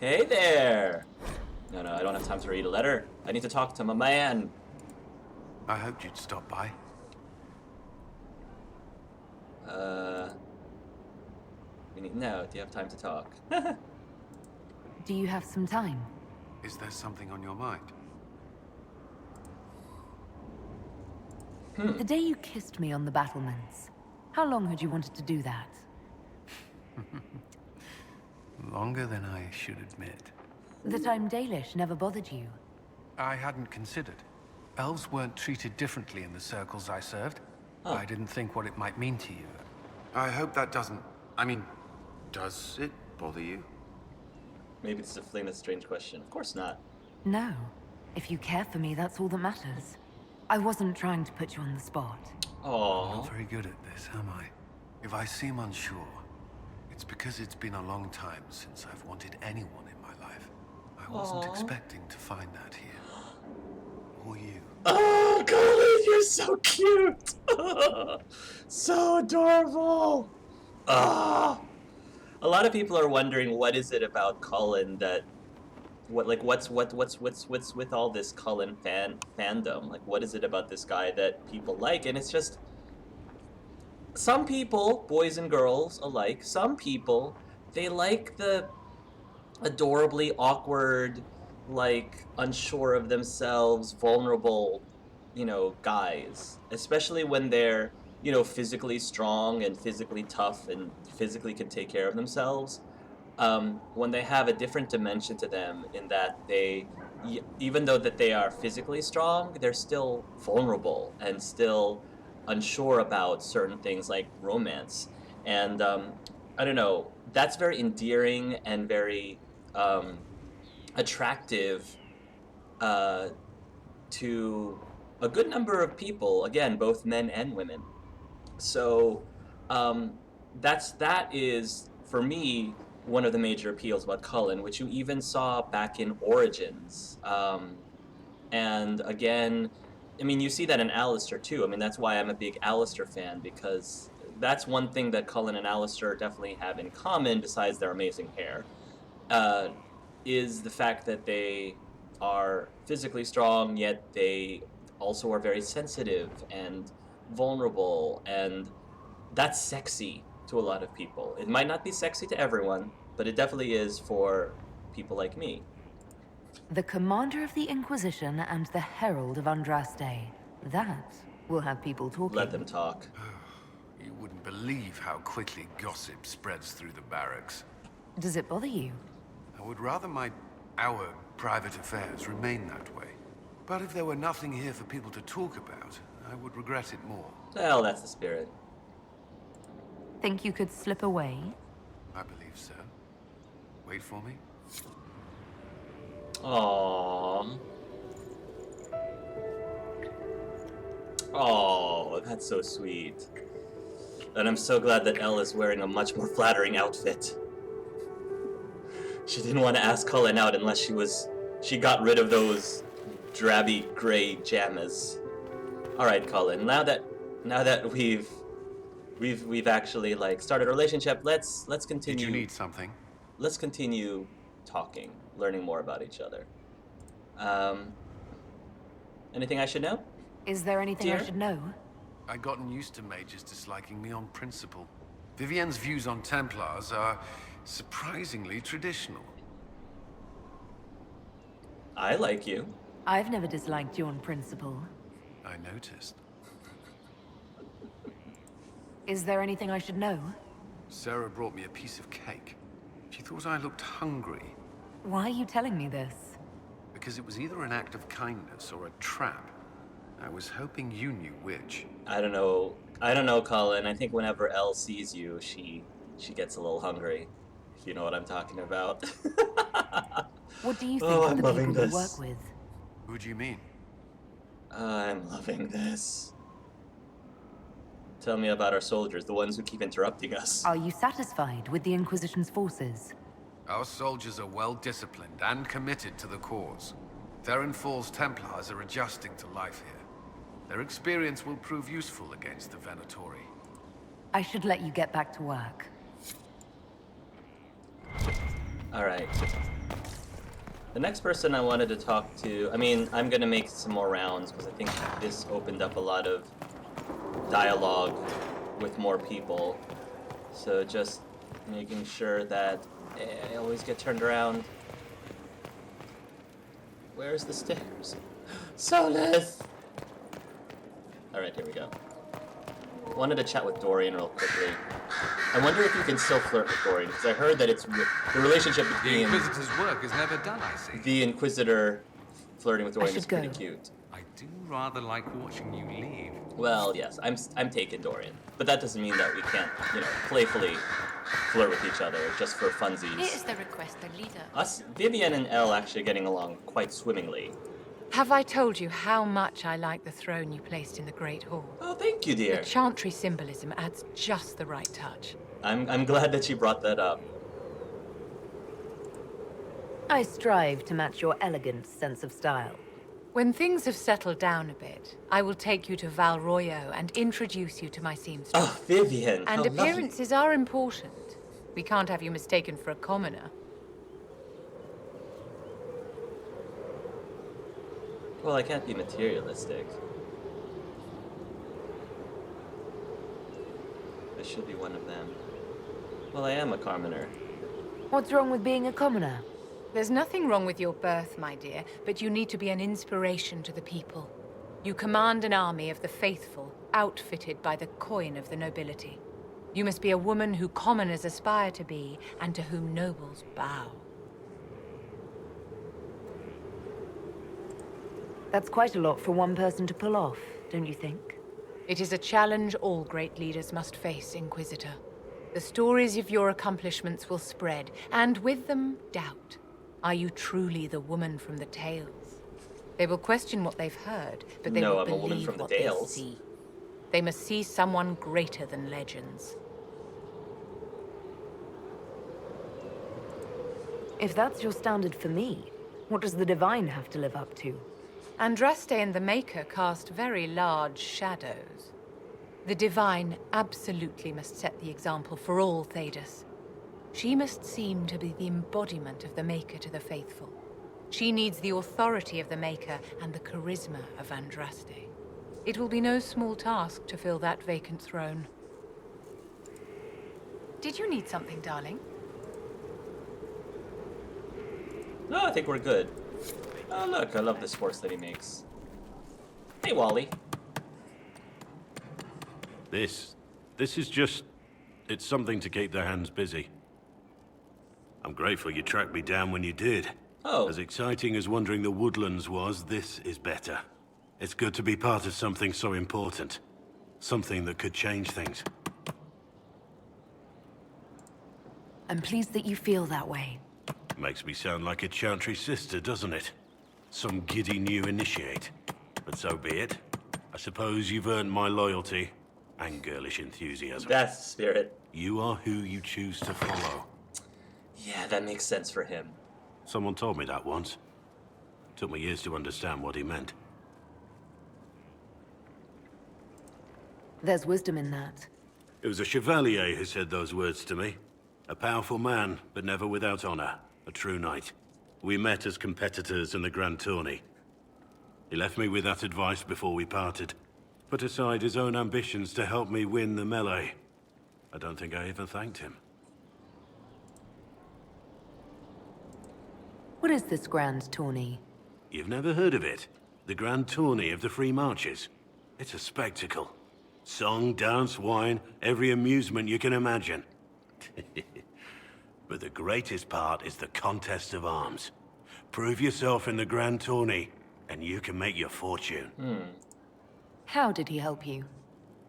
Hey there! No, I don't have time to read a letter. I need to talk to my man. I hoped you'd stop by. No, do you have time to talk? Do you have some time? Is there something on your mind? The day you kissed me on the battlements, how long had you wanted to do that? Longer than I should admit. The time Dalish never bothered you. I hadn't considered. Elves weren't treated differently in the circles I served. I didn't think what it might mean to you. I hope that doesn't... I mean, does it bother you? Maybe it's a fling a strange question. Of course not. No. If you care for me, that's all that matters. I wasn't trying to put you on the spot. I'm Aww. not very good at this, am I? If I seem unsure, it's because it's been a long time since I've wanted anyone in my life. I wasn't expecting to find that here. Or you. Oh, Cullen, you're so cute! So adorable! Ah! A lot of people are wondering what is it about Cullen that what's with all this Cullen fandom? Like, what is it about this guy that people like? And it's just some people, boys and girls alike, some people, they like the adorably awkward, like, unsure of themselves, vulnerable, guys. Especially when they're, physically strong and physically tough and physically can take care of themselves. When they have a different dimension to them in that they, even though that they are physically strong, they're still vulnerable and still unsure about certain things like romance. And, I don't know, that's very endearing and very, attractive to a good number of people, again, both men and women. So that is, for me, one of the major appeals about Cullen, which you even saw back in Origins. And again, I mean, you see that in Alistair too. I mean, that's why I'm a big Alistair fan, because that's one thing that Cullen and Alistair definitely have in common, besides their amazing hair, is the fact that they are physically strong, yet they also are very sensitive and vulnerable, and that's sexy to a lot of people. It might not be sexy to everyone, but it definitely is for people like me. The Commander of the Inquisition and the Herald of Andraste. That will have people talking. Let them talk. You wouldn't believe how quickly gossip spreads through the barracks. Does it bother you? I would rather our private affairs remain that way. But if there were nothing here for people to talk about, I would regret it more. Well, that's the spirit. Think you could slip away? I believe so. Wait for me. Aww. Oh, that's so sweet. And I'm so glad that Elle is wearing a much more flattering outfit. She didn't want to ask Cullen out unless she got rid of those drabby gray jammas. All right, Cullen. Now that we've actually like started a relationship, let's continue. Did you need something? Let's continue talking, learning more about each other. Anything I should know? Is there anything I Dear? should know? I'd gotten used to mages disliking me on principle. Vivienne's views on Templars are surprisingly traditional. I like you. I've never disliked you on principle. I noticed. Is there anything I should know? Sera brought me a piece of cake. She thought I looked hungry, Why are you telling me this? because it was either an act of kindness or a trap. I was hoping you knew which. I don't know, Cullen. I think whenever Elle sees you, she gets a little hungry. If you know what I'm talking about. What do you think Oh, of I'm the loving people you this. work with? Who do you mean? I'm loving this. Tell me about our soldiers, the ones who keep interrupting us. Are you satisfied with the Inquisition's forces? Our soldiers are well disciplined and committed to the cause. Theron Fall's Templars are adjusting to life here. Their experience will prove useful against the Venatori. I should let you get back to work. Alright. The next person I wanted to talk to, I mean, I'm gonna make some more rounds because I think this opened up a lot of dialogue with more people. So just making sure that I always get turned around. Where's the stairs? Solus! Alright, here we go. Wanted to chat with Dorian real quickly. I wonder if you can still flirt with Dorian, because I heard that it's the relationship The between Inquisitor's work is never done, I see. the Inquisitor flirting with Dorian should is pretty go. cute. I do rather like watching you leave. Well, yes, I'm taking Dorian, but that doesn't mean that we can't, playfully flirt with each other just for funsies. Here is the request, the leader. Us, Vivienne and Elle, actually getting along quite swimmingly. Have I told you how much I like the throne you placed in the Great Hall? Oh, thank you, dear. The chantry symbolism adds just the right touch. I'm glad that you brought that up. I strive to match your elegant sense of style. When things have settled down a bit, I will take you to Val Royo and introduce you to my seamstress. Oh, Vivienne, how And lovely. appearances are important. We can't have you mistaken for a commoner. Well, I can't be materialistic. I should be one of them. Well, I am a commoner. What's wrong with being a commoner? There's nothing wrong with your birth, my dear, but you need to be an inspiration to the people. You command an army of the faithful, outfitted by the coin of the nobility. You must be a woman who commoners aspire to be, and to whom nobles bow. That's quite a lot for one person to pull off, don't you think? It is a challenge all great leaders must face, Inquisitor. The stories of your accomplishments will spread, and with them, doubt. Are you truly the woman from the tales? They will question what they've heard, but they No, will I'm a woman believe from the what they Dales. see. They must see someone greater than legends. If that's your standard for me, what does the Divine have to live up to? Andraste and the Maker cast very large shadows. The Divine absolutely must set the example for all Thedas. She must seem to be the embodiment of the Maker to the faithful. She needs the authority of the Maker and the charisma of Andraste. It will be no small task to fill that vacant throne. Did you need something, darling? No, I think we're good. Oh, look, I love this horse that he makes. Hey, Wally. This is just... it's something to keep their hands busy. I'm grateful you tracked me down when you did. Oh. As exciting as wandering the woodlands was, this is better. It's good to be part of something so important. Something that could change things. I'm pleased that you feel that way. Makes me sound like a chantry sister, doesn't it? Some giddy new initiate. But so be it. I suppose you've earned my loyalty and girlish enthusiasm. That's the spirit. You are who you choose to follow. Yeah, that makes sense for him. Someone told me that once. Took me years to understand what he meant. There's wisdom in that. It was a chevalier who said those words to me. A powerful man, but never without honor. A true knight. We met as competitors in the Grand Tourney. He left me with that advice before we parted. Put aside his own ambitions to help me win the melee. I don't think I even thanked him. What is this grand tourney? You've never heard of it? The Grand Tourney of the Free Marches. It's a spectacle. Song, dance, wine, every amusement you can imagine. But the greatest part is the contest of arms. Prove yourself in the Grand Tourney, and you can make your fortune. How did he help you?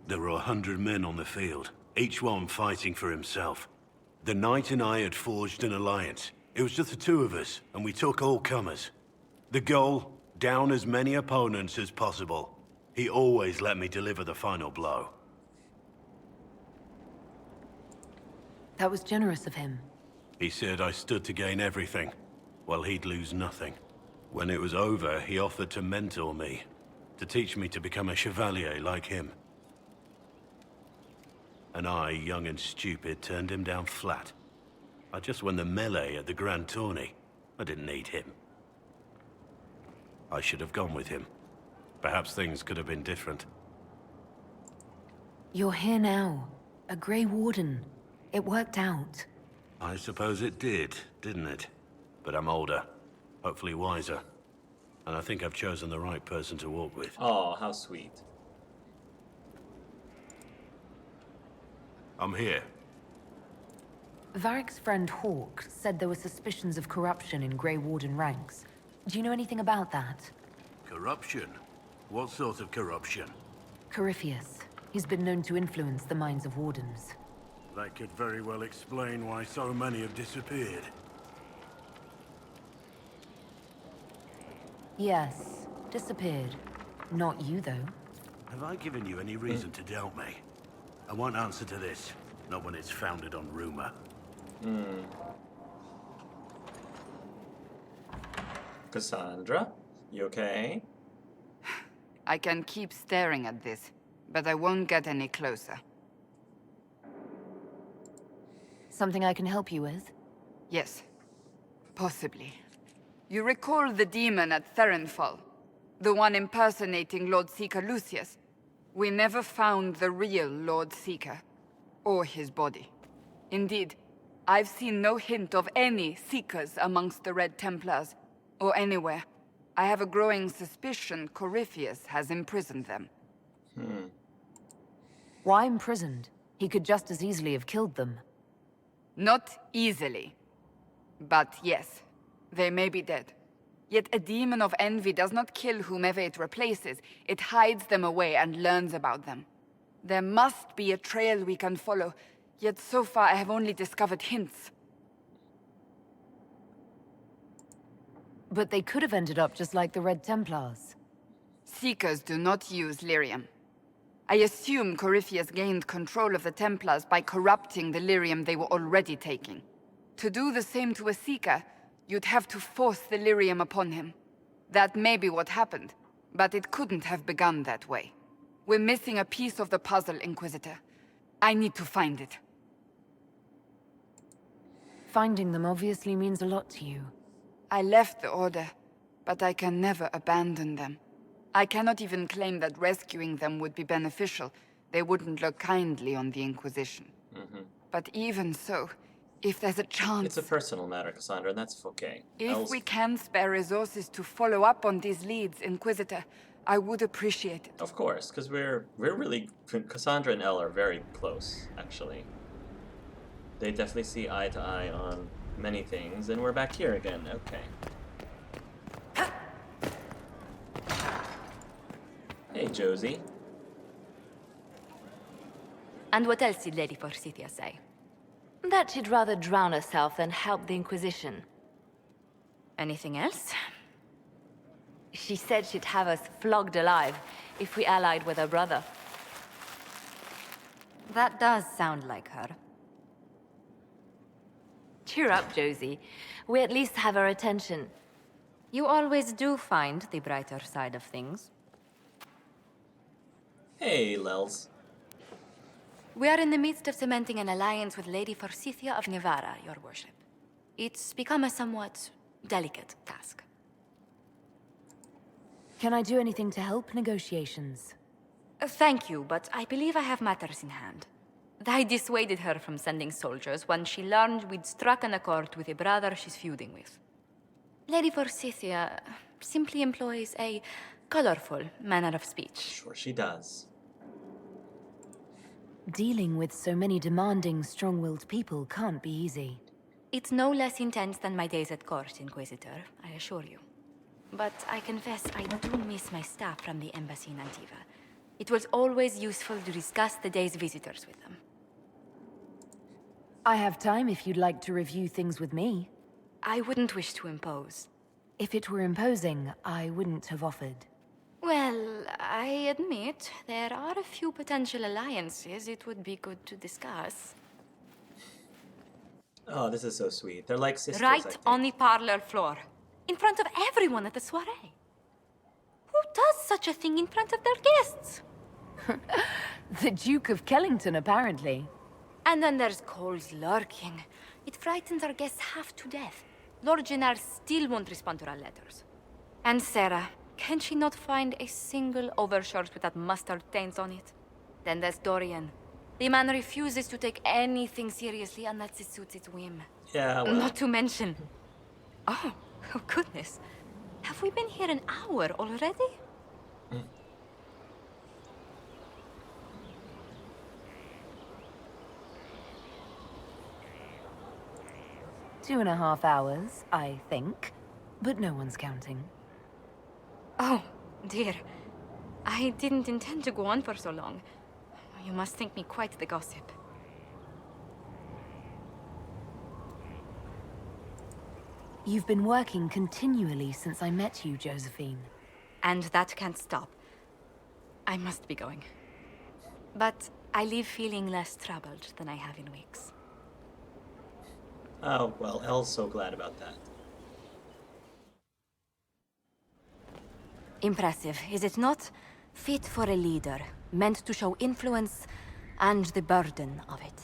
There were 100 men on the field, each one fighting for himself. The knight and I had forged an alliance. It was just the two of us, and we took all comers. The goal, down as many opponents as possible. He always let me deliver the final blow. That was generous of him. He said I stood to gain everything, while he'd lose nothing. When it was over, he offered to mentor me, to teach me to become a chevalier like him. And I, young and stupid, turned him down flat. I just won the melee at the Grand Tourney. I didn't need him. I should have gone with him. Perhaps things could have been different. You're here now. A Grey Warden. It worked out. I suppose it did, didn't it? But I'm older, hopefully wiser. And I think I've chosen the right person to walk with. Oh, how sweet. I'm here. Varric's friend Hawk said there were suspicions of corruption in Grey Warden ranks. Do you know anything about that? Corruption? What sort of corruption? Corypheus. He's been known to influence the minds of Wardens. That could very well explain why so many have disappeared. Yes, disappeared. Not you, though. Have I given you any reason to doubt me? I want answer to this, not when it's founded on rumor. Cassandra, you okay? I can keep staring at this, but I won't get any closer. Something I can help you with? Yes. Possibly. You recall the demon at Therenfall? The one impersonating Lord Seeker Lucius? We never found the real Lord Seeker. Or his body. Indeed, I've seen no hint of any Seekers amongst the Red Templars, or anywhere. I have a growing suspicion Corypheus has imprisoned them. Why imprisoned? He could just as easily have killed them. Not easily. But yes, they may be dead. Yet a demon of envy does not kill whomever it replaces. It hides them away and learns about them. There must be a trail we can follow, yet so far I have only discovered hints. But they could have ended up just like the Red Templars. Seekers do not use lyrium. I assume Corypheus gained control of the Templars by corrupting the lyrium they were already taking. To do the same to a Seeker, you'd have to force the lyrium upon him. That may be what happened, but it couldn't have begun that way. We're missing a piece of the puzzle, Inquisitor. I need to find it. Finding them obviously means a lot to you. I left the Order, but I can never abandon them. I cannot even claim that rescuing them would be beneficial. They wouldn't look kindly on the Inquisition. But even so, if there's a chance... It's a personal matter, Cassandra, and that's okay. If we can spare resources to follow up on these leads, Inquisitor, I would appreciate it. Of course, because we're really... Cassandra and Elle are very close, actually. They definitely see eye to eye on many things, and we're back here again. Okay. Hey, Josie. And what else did Lady Forsythia say? That she'd rather drown herself than help the Inquisition. Anything else? She said she'd have us flogged alive if we allied with her brother. That does sound like her. Cheer up, Josie. We at least have her attention. You always do find the brighter side of things. Hey, Lels. We are in the midst of cementing an alliance with Lady Forsythia of Nevada, your worship. It's become a somewhat delicate task. Can I do anything to help negotiations? Thank you, but I believe I have matters in hand. I dissuaded her from sending soldiers when she learned we'd struck an accord with a brother she's feuding with. Lady Forsythia simply employs a colorful manner of speech. Sure she does. Dealing with so many demanding, strong-willed people can't be easy. It's no less intense than my days at court, Inquisitor, I assure you. But I confess I do miss my staff from the embassy in Antiva. It was always useful to discuss the day's visitors with them. I have time if you'd like to review things with me. I wouldn't wish to impose. If it were imposing, I wouldn't have offered. Well, I admit there are a few potential alliances it would be good to discuss. Oh, this is so sweet. They're like sisters, Right I think. on the parlor floor, in front of everyone at the soiree. Who does such a thing in front of their guests? The Duke of Kellington, apparently. And then there's Cole's lurking. It frightens our guests half to death. Lord Gennard still won't respond to our letters. And Sera, can she not find a single overshirt with that mustard taint on it? Then there's Dorian. The man refuses to take anything seriously unless it suits its whim. Yeah, well. Not to mention... Oh goodness. Have we been here an hour already? 2.5 hours, I think. But no one's counting. Oh, dear. I didn't intend to go on for so long. You must think me quite the gossip. You've been working continually since I met you, Josephine. And that can't stop. I must be going. But I leave feeling less troubled than I have in weeks. Oh, well, Elle's so glad about that. Impressive, is it not? Fit for a leader, meant to show influence and the burden of it.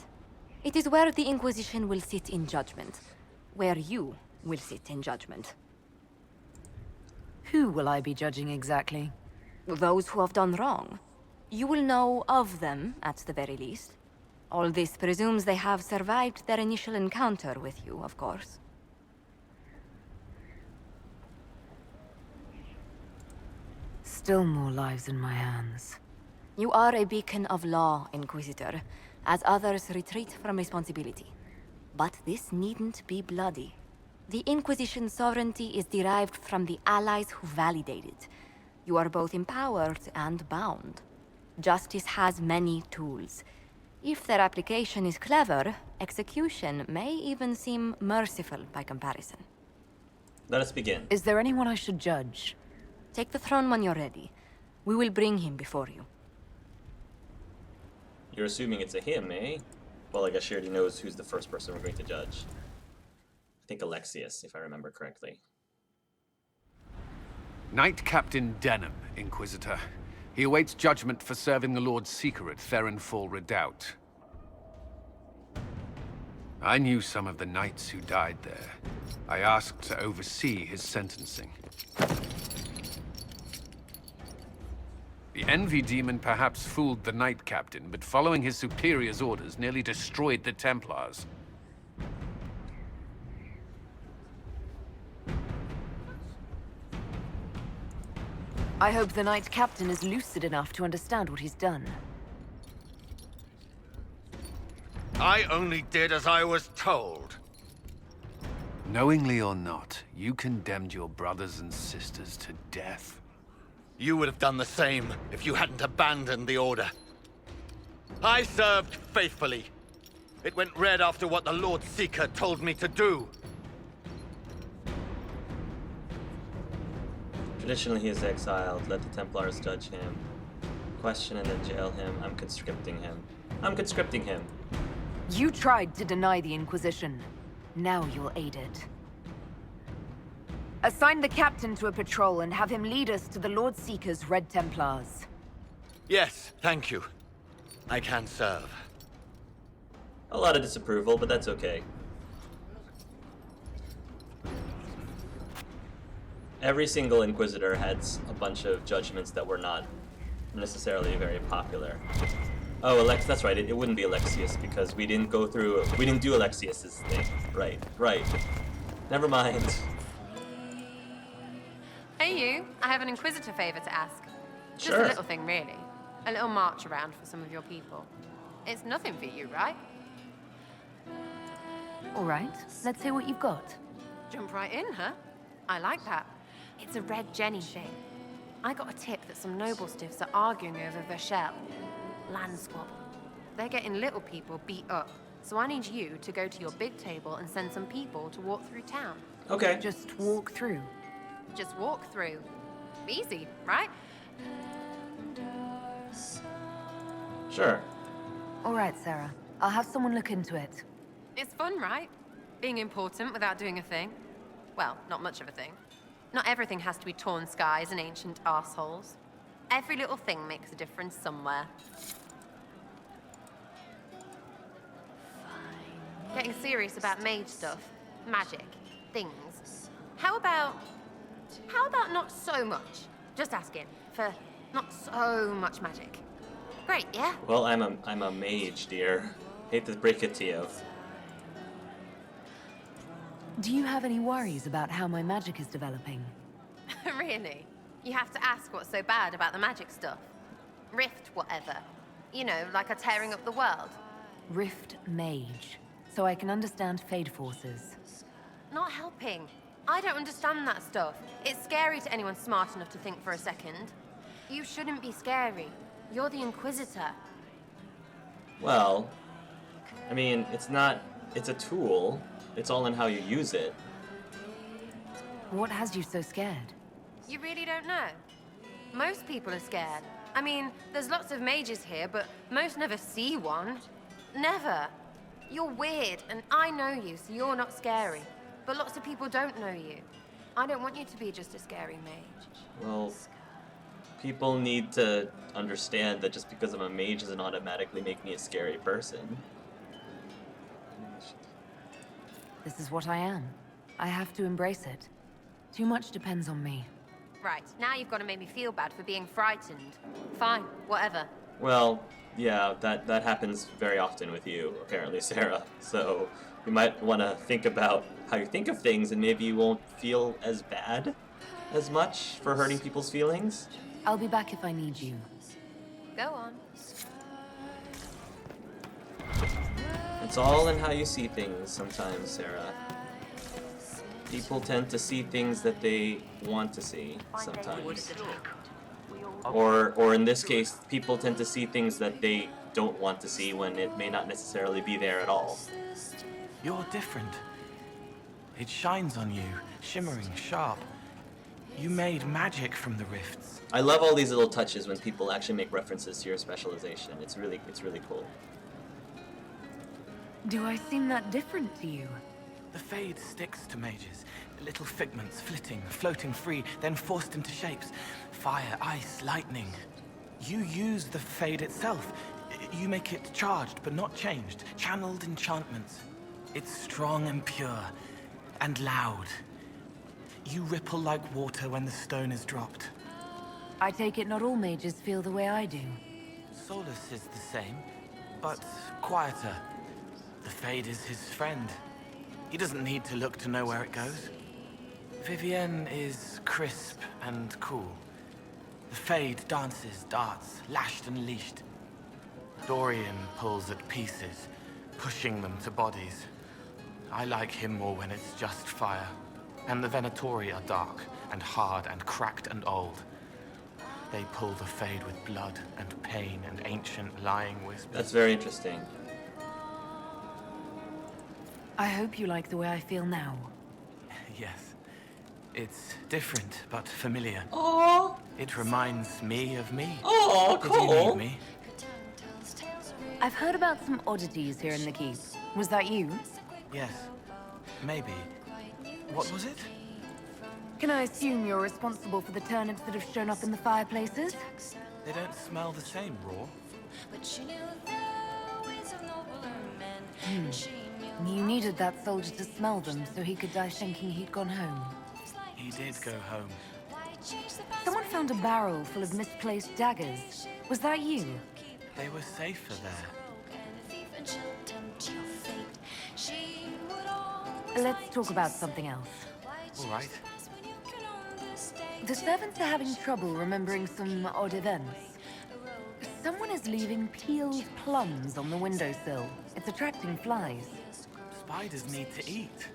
It is where the Inquisition will sit in judgment. Where you will sit in judgment. Who will I be judging exactly? Those who have done wrong. You will know of them, at the very least. All this presumes they have survived their initial encounter with you, of course. Still more lives in my hands. You are a beacon of law, Inquisitor, as others retreat from responsibility. But this needn't be bloody. The Inquisition's sovereignty is derived from the allies who validate it. You are both empowered and bound. Justice has many tools. If their application is clever, execution may even seem merciful by comparison. Let us begin. Is there anyone I should judge? Take the throne when you're ready. We will bring him before you. You're assuming it's a him, eh? Well, I guess she already knows who's the first person we're going to judge. I think Alexius, if I remember correctly. Knight Captain Denim, Inquisitor. He awaits judgment for serving the Lord Seeker at Therenfall Redoubt. I knew some of the knights who died there. I asked to oversee his sentencing. The Envy Demon perhaps fooled the Knight Captain, but following his superior's orders nearly destroyed the Templars. I hope the Knight Captain is lucid enough to understand what he's done. I only did as I was told. Knowingly or not, you condemned your brothers and sisters to death. You would have done the same if you hadn't abandoned the Order. I served faithfully. It went red after what the Lord Seeker told me to do. Traditionally, he is exiled. Let the Templars judge him. Question and then jail him. I'm conscripting him. I'm conscripting him. You tried to deny the Inquisition. Now you'll aid it. Assign the captain to a patrol and have him lead us to the Lord Seeker's Red Templars. Yes, thank you. I can serve. A lot of disapproval, but that's okay. Every single Inquisitor had a bunch of judgments that were not necessarily very popular. Oh, that's right, it wouldn't be Alexius because we didn't do Alexius's thing. Right. Never mind. Hey you, I have an Inquisitor favor to ask. Just Sure. a little thing, really. A little march around for some of your people. It's nothing for you, right? All right, let's hear what you've got. Jump right in, huh? I like that. It's a red Jenny thing. I got a tip that some noble stiffs are arguing over Vachel. Land squabble. They're getting little people beat up. So I need you to go to your big table and send some people to walk through town. Okay. Just walk through. Just walk through. Easy, right? Sure. All right, Sera. I'll have someone look into it. It's fun, right? Being important without doing a thing. Well, not much of a thing. Not everything has to be torn skies and ancient arseholes. Every little thing makes a difference somewhere. getting serious about mage stuff, magic, things. How about not so much? Just asking for not so much magic. Great, yeah? Well, I'm a mage, dear. Hate to break it to you. Do you have any worries about how my magic is developing? Really? You have to ask what's so bad about the magic stuff. Rift, whatever. You know, like a tearing up the world. Rift Mage, so I can understand Fade forces. Not helping. I don't understand that stuff. It's scary to anyone smart enough to think for a second. You shouldn't be scary. You're the Inquisitor. Well, I mean, it's a tool. It's all in how you use it. What has you so scared? You really don't know? Most people are scared. I mean, there's lots of mages here, but most never see one. Never. You're weird, and I know you, so you're not scary. But lots of people don't know you. I don't want you to be just a scary mage. Well, people need to understand that just because I'm a mage doesn't automatically make me a scary person. This is what I am. I have to embrace it. Too much depends on me. Right, now you've got to make me feel bad for being frightened. Fine, whatever. Well, yeah, that happens very often with you, apparently, Sera. So you might want to think about how you think of things, and maybe you won't feel as bad as much for hurting people's feelings. I'll be back if I need you. Go on. It's all in how you see things sometimes, Sera. People tend to see things that they want to see sometimes. Or in this case, people tend to see things that they don't want to see when it may not necessarily be there at all. You're different. It shines on you, shimmering, sharp. You made magic from the rifts. I love all these little touches when people actually make references to your specialization. It's really cool. Do I seem that different to you? The Fade sticks to mages. Little figments flitting, floating free, then forced into shapes. Fire, ice, lightning. You use the Fade itself. You make it charged, but not changed. Channeled enchantments. It's strong and pure, and loud. You ripple like water when the stone is dropped. I take it not all mages feel the way I do. Solus is the same, but quieter. The Fade is his friend. He doesn't need to look to know where it goes. Vivienne is crisp and cool. The Fade dances, darts, lashed and leashed. Dorian pulls at pieces, pushing them to bodies. I like him more when it's just fire. And the Venatori are dark and hard and cracked and old. They pull the Fade with blood and pain and ancient lying whispers. That's very interesting. I hope you like the way I feel now. Yes. It's different, but familiar. Aww. It reminds me of me. Oh, cool. Did you need me? I've heard about some oddities here in the keep. Was that you? Yes. Maybe. What was it? Can I assume you're responsible for the turnips that have shown up in the fireplaces? They don't smell the same, raw. You needed that soldier to smell them so he could die thinking he'd gone home. He did go home. Someone found a barrel full of misplaced daggers. Was that you? They were safer there. Let's talk about something else. All right. The servants are having trouble remembering some odd events. Someone is leaving peeled plums on the windowsill. It's attracting flies. Spiders need to eat.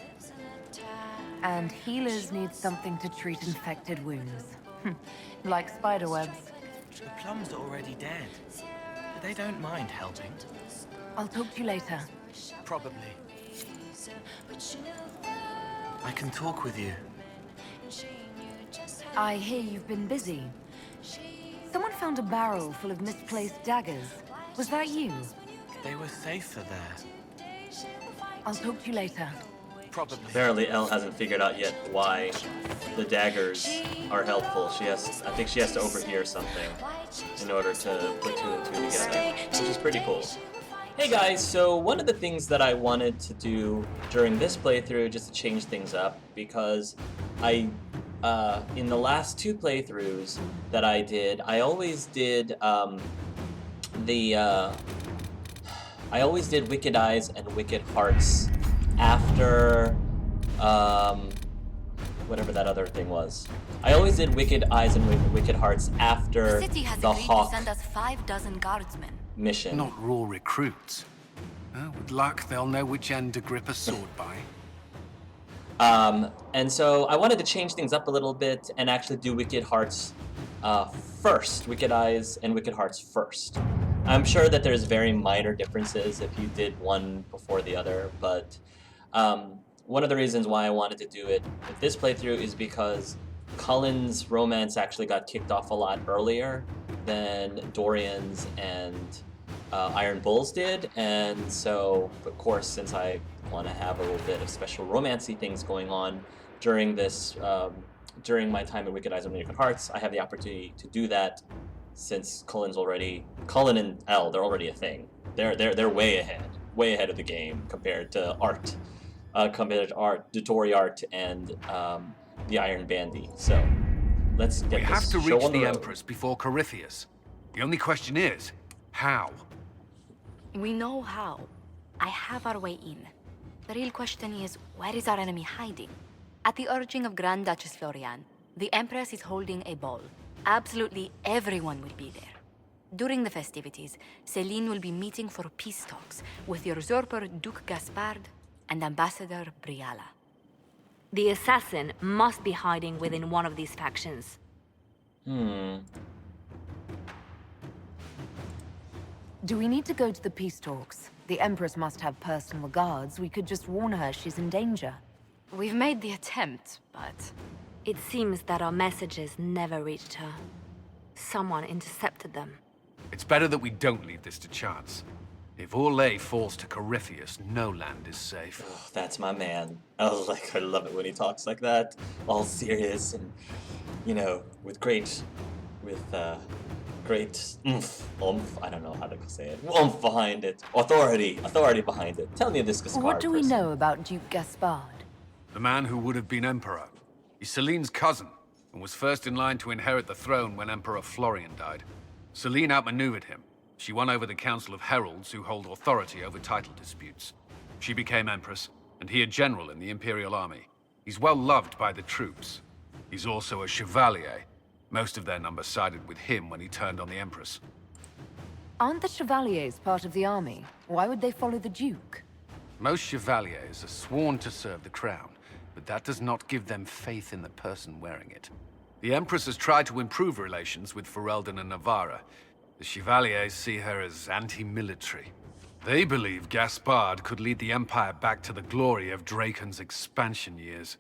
And healers need something to treat infected wounds. Like spiderwebs. The plums are already dead. They don't mind helping. I'll talk to you later. Probably. I can talk with you. I hear you've been busy. Someone found a barrel full of misplaced daggers. Was that you? They were safer there. I'll talk to you later. Probably. Apparently, Elle hasn't figured out yet why the daggers are helpful. I think she has to overhear something in order to put two and two together, which is pretty cool. Hey guys, so one of the things that I wanted to do during this playthrough, just to change things up, because in the last 2 playthroughs that I did, I always did Wicked Eyes and Wicked Hearts after whatever that other thing was. I always did Wicked Eyes and Wicked Hearts after The city has the agreed Hawk to send us 5 dozen guardsmen. mission. Not raw recruits. With luck, they'll know which end to grip a sword by. And so I wanted to change things up a little bit and actually do Wicked Hearts first. Wicked Eyes and Wicked Hearts first. I'm sure that there's very minor differences if you did one before the other, but one of the reasons why I wanted to do it with this playthrough is because Cullen's romance actually got kicked off a lot earlier than Dorian's and Iron Bull's did, and so, of course, since I want to have a little bit of special romancy things going on during this, during my time in Wicked Eyes and Wicked Hearts, I have the opportunity to do that since Cullen and Elle, they're already a thing. They're way ahead of the game compared to art, the Tory art and the Iron Bandy. So let's get We this have to show reach on the road. Empress before Corypheus. The only question is, how? We know how. I have our way in. The real question is, where is our enemy hiding? At the urging of Grand Duchess Florian, the Empress is holding a ball. Absolutely everyone will be there. During the festivities, Celine will be meeting for peace talks with the usurper Duke Gaspard and Ambassador Briala. The assassin must be hiding within one of these factions. Do we need to go to the peace talks? The Empress must have personal guards. We could just warn her she's in danger. We've made the attempt, but... It seems that our messages never reached her. Someone intercepted them. It's better that we don't leave this to chance. If Orlais falls to Corypheus, no land is safe. Oh, that's my man. I love it when he talks like that, all serious and, you know, with great oomph. I don't know how to say it. Oomph behind it. Authority behind it. Tell me this Gaspard What do we person. know about Duke Gaspard? The man who would have been emperor. He's Celine's cousin, and was first in line to inherit the throne when Emperor Florian died. Celine outmaneuvered him. She won over the Council of Heralds, who hold authority over title disputes. She became empress, and he a general in the Imperial Army. He's well loved by the troops. He's also a chevalier. Most of their number sided with him when he turned on the Empress. Aren't the Chevaliers part of the army? Why would they follow the Duke? Most chevaliers are sworn to serve the crown, but that does not give them faith in the person wearing it. The Empress has tried to improve relations with Ferelden and Navarra. The Chevaliers see her as anti-military. They believe Gaspard could lead the Empire back to the glory of Draken's expansion years.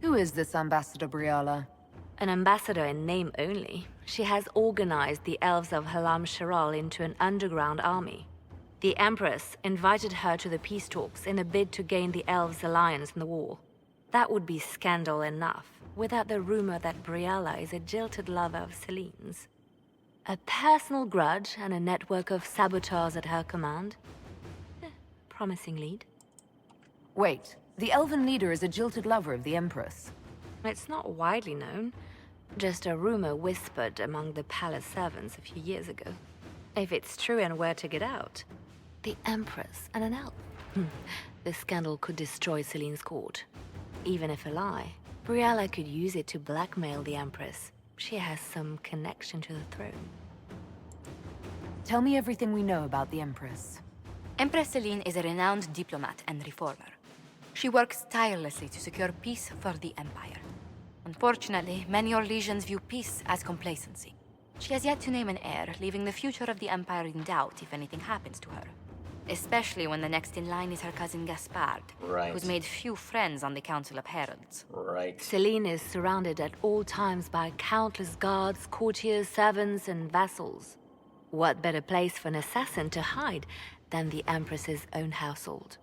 Who is this Ambassador Briala? An ambassador in name only. She has organized the elves of Halam Sharal into an underground army. The Empress invited her to the peace talks in a bid to gain the elves' alliance in the war. That would be scandal enough, without the rumor that Briala is a jilted lover of Celine's. A personal grudge and a network of saboteurs at her command. Promising lead. Wait, the elven leader is a jilted lover of the Empress. It's not widely known. Just a rumor whispered among the palace servants a few years ago. If it's true and were to get out, the Empress and an elf. The scandal could destroy Celine's court. Even if a lie, Briala could use it to blackmail the Empress. She has some connection to the throne. Tell me everything we know about the Empress. Empress Celine is a renowned diplomat and reformer. She works tirelessly to secure peace for the Empire. Unfortunately, many Orlesians view peace as complacency. She has yet to name an heir, leaving the future of the Empire in doubt if anything happens to her. Especially when the next in line is her cousin Gaspard, who's made few friends on the Council of Heralds. Celine is surrounded at all times by countless guards, courtiers, servants, and vassals. What better place for an assassin to hide than the Empress's own household?